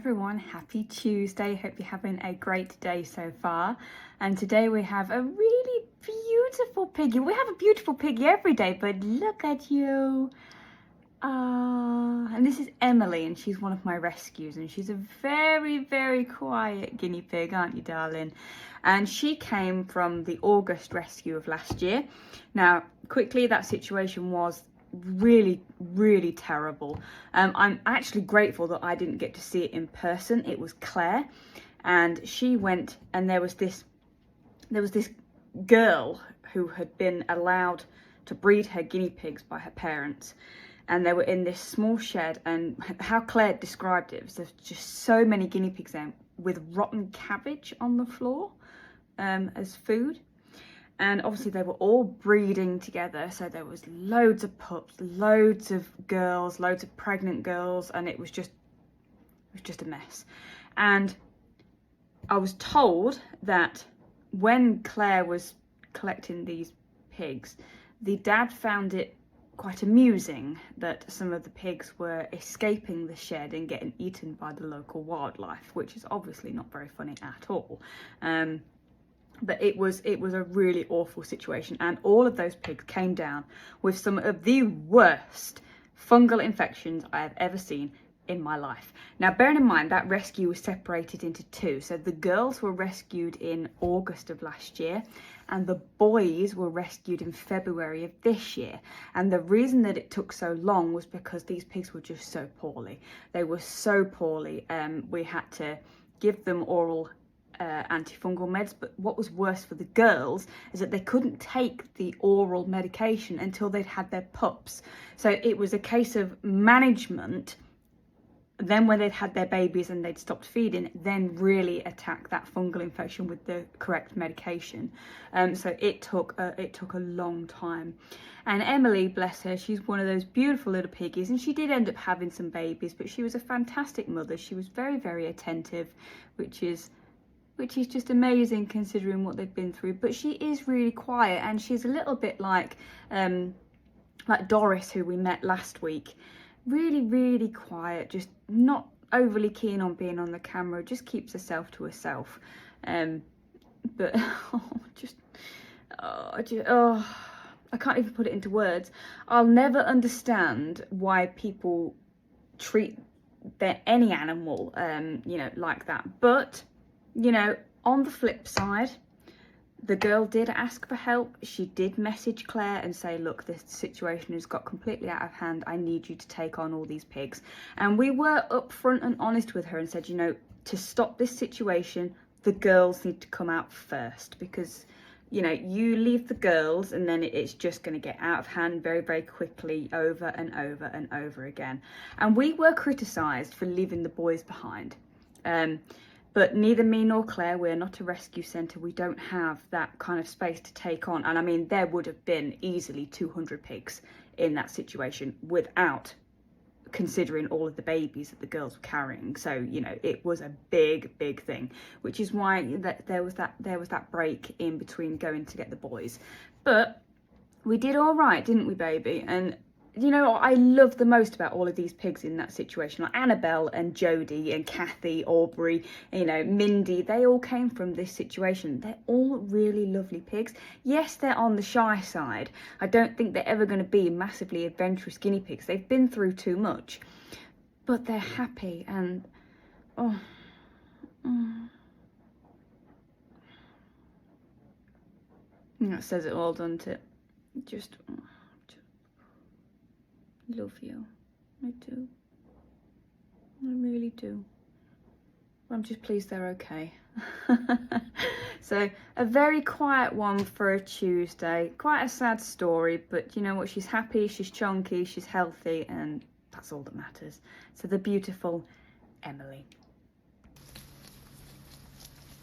everyone, happy Tuesday. Hope you're having a great day so far. And today we have a really beautiful piggy. We have a beautiful piggy every day, but look at you. And this is Emily, and she's one of my rescues, and she's a very, very quiet guinea pig, aren't you, darling? And she came from the August rescue of last year. Now, quickly, that situation was really terrible. I'm actually grateful that I didn't get to see it in person. It was Claire, and she went, and there was this girl who had been allowed to breed her guinea pigs by her parents, and they were in this small shed, and how Claire described it was there's just so many guinea pigs there with rotten cabbage on the floor as food. And obviously they were all breeding together, so there was loads of pups, loads of girls, loads of pregnant girls, and it was just a mess. And I was told that when Claire was collecting these pigs, the dad found it quite amusing that some of the pigs were escaping the shed and getting eaten by the local wildlife, which is obviously not very funny at all. But it was a really awful situation, and all of those pigs came down with some of the worst fungal infections I have ever seen in my life. Now, bearing in mind that rescue was separated into two, so the girls were rescued in August of last year, and the boys were rescued in February of this year. And the reason that it took so long was because these pigs were just so poorly. They were so poorly. We had to give them oral antifungal meds, but what was worse for the girls is that they couldn't take the oral medication until they'd had their pups. So it was a case of management. Then when they'd had their babies and they'd stopped feeding, then really attack that fungal infection with the correct medication. So it took a long time. And Emily, bless her, she's one of those beautiful little piggies, and she did end up having some babies, but she was a fantastic mother. She was very, very attentive, which is just amazing considering what they've been through. But she is really quiet, and she's a little bit like Doris, who we met last week. Really quiet, just not overly keen on being on the camera, just keeps herself to herself. But I can't even put it into words. I'll never understand why people treat any animal like that. But on the flip side, the girl did ask for help. She did message Claire and say, look, this situation has got completely out of hand. I need you to take on all these pigs. And we were upfront and honest with her and said, to stop this situation, the girls need to come out first, because, you leave the girls and then it's just going to get out of hand very, very quickly, over and over and over again. And we were criticised for leaving the boys behind. But neither me nor Claire, we're not a rescue centre. We don't have that kind of space to take on. And I mean, there would have been easily 200 pigs in that situation without considering all of the babies that the girls were carrying. So, it was a big thing, which is why there was that break in between going to get the boys. But we did all right, didn't we, baby? And what I love the most about all of these pigs in that situation, like Annabelle and Jodie and Kathy, Aubrey, Mindy, they all came from this situation. They're all really lovely pigs. Yes, they're on the shy side. I don't think they're ever going to be massively adventurous guinea pigs. They've been through too much. But they're happy, and that says it all, doesn't it? Just love you. I do. I really do. I'm just pleased they're okay. So a very quiet one for a Tuesday. Quite a sad story, but you know what? She's happy, she's chunky, she's healthy, and that's all that matters. So the beautiful Emily.